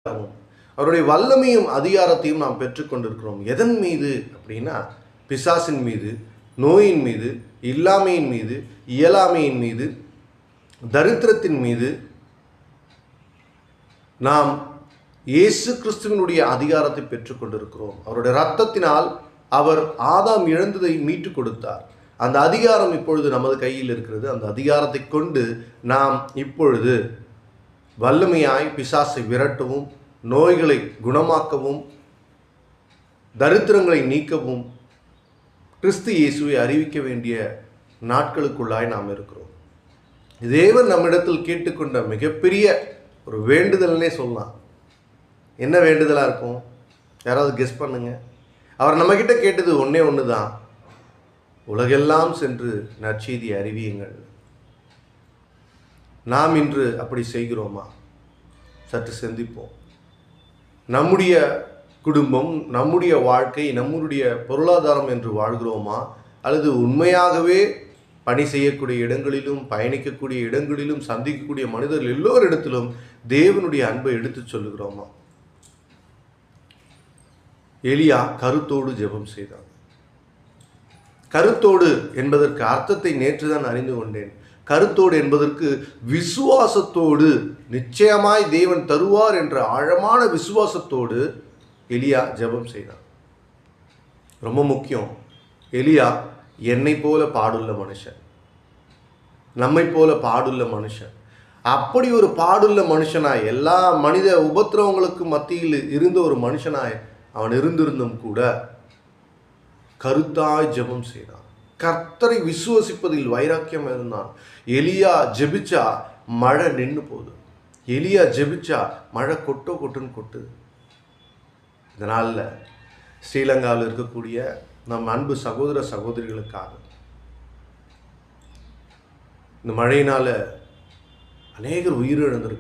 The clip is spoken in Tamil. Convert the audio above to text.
அவருடைய வல்லமையும் அதிகாரத்தையும் நாம் பெற்றுக்கொண்டிருக்கிறோம். எதன் மீது அப்படின்னா, பிசாசின் மீது, நோயின் மீது, இல்லாமையின் மீது, இயலாமையின் மீது, தரித்திரத்தின் மீது நாம் இயேசு கிறிஸ்துவினுடைய அதிகாரத்தை பெற்றுக்கொண்டிருக்கிறோம். அவருடைய இரத்தத்தினால் அவர் ஆதாம் இழந்ததை மீட்டு கொடுத்தார். அந்த அதிகாரம் இப்பொழுது நமது கையில் இருக்கிறது. அந்த அதிகாரத்தை கொண்டு நாம் இப்பொழுது வல்லமையாய் பிசாசை விரட்டவும், நோய்களை குணமாக்கவும், தரித்திரங்களை நீக்கவும் கிறிஸ்து இயேசுவை அறிவிக்க வேண்டிய நாட்களுக்குள்ளாய் நாம் இருக்கிறோம். தேவன் நம்மிடத்தில் கேட்டுக்கொண்ட மிகப்பெரிய ஒரு வேண்டுதல்னே சொல்லலாம். என்ன வேண்டுதலாக இருக்கும்? யாராவது கெஸ் பண்ணுங்க. அவர் நம்மக்கிட்ட கேட்டது ஒன்றே ஒன்று தான், உலகெல்லாம் சென்று நற்செய்தி அறிவியுங்கள். நாம் இன்று அப்படி செய்கிறோமா? சற்று சிந்திப்போம். நம்முடைய குடும்பம், நம்முடைய வாழ்க்கை, நம்முடைய பொருளாதாரம் என்று வாழ்கிறோமா? அல்லது உண்மையாகவே பணி செய்யக்கூடிய இடங்களிலும், பயணிக்கக்கூடிய இடங்களிலும், சந்திக்கக்கூடிய மனிதர்கள் எல்லோரிடத்திலும் தேவனுடைய அன்பை எடுத்துச் சொல்லுகிறோமா? எலியா கருத்தோடு ஜெபம் செய்தார். கருத்தோடு என்பதற்கு அர்த்தத்தை நேற்றுதான் அறிந்து கொண்டேன். கருத்தோடு என்பதற்கு விசுவாசத்தோடு, நிச்சயமாய் தேவன் தருவார் என்ற ஆழமான விசுவாசத்தோடு எலியா ஜெபம் செய்தார். ரொம்ப முக்கியம். எலியா என்னை போல பாடுள்ள மனுஷன், நம்மை போல பாடுள்ள மனுஷன். அப்படி ஒரு பாடுள்ள மனுஷனாய், எல்லா மனித உபத்திரவங்களுக்கு மத்தியில் இருந்த ஒரு மனுஷனாய் அவன் இருந்திருந்தும் கூட கருத்தாய் ஜெபம் செய்தான். கர்த்தரை விசுவசிப்பதில் வைராக்கியம் இருந்தான். எலியா ஜெபிச்சா மழை நின்று போகுது. எலியா ஜெபிச்சா மழை கொட்டுன்னு கொட்டுது. இதனால் ஸ்ரீலங்காவில் இருக்கக்கூடிய நம் அன்பு சகோதர சகோதரிகளுக்காக இந்த மழையினால் அநேகர் உயிரிழந்திருக்கு.